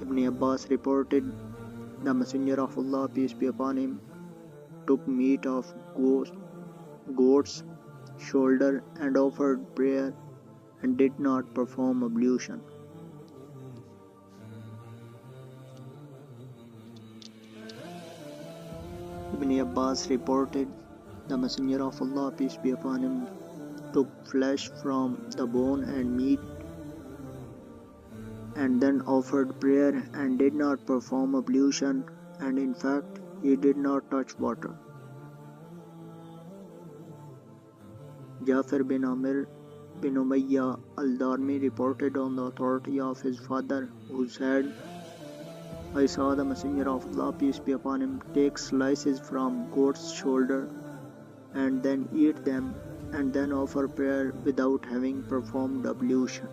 Ibn Abbas reported, the Messenger of Allah, peace be upon him, took meat of goat's shoulder and offered prayer and did not perform ablution. Ibn Abbas reported, the Messenger of Allah, peace be upon him, took flesh from the bone and meat and then offered prayer and did not perform ablution, and in fact he did not touch water. Jafar bin Amir bin Umayyah al-Darmi reported on the authority of his father, who said, I saw the Messenger of Allah, peace be upon him, take slices from goat's shoulder and then eat them and then offer prayer without having performed ablution.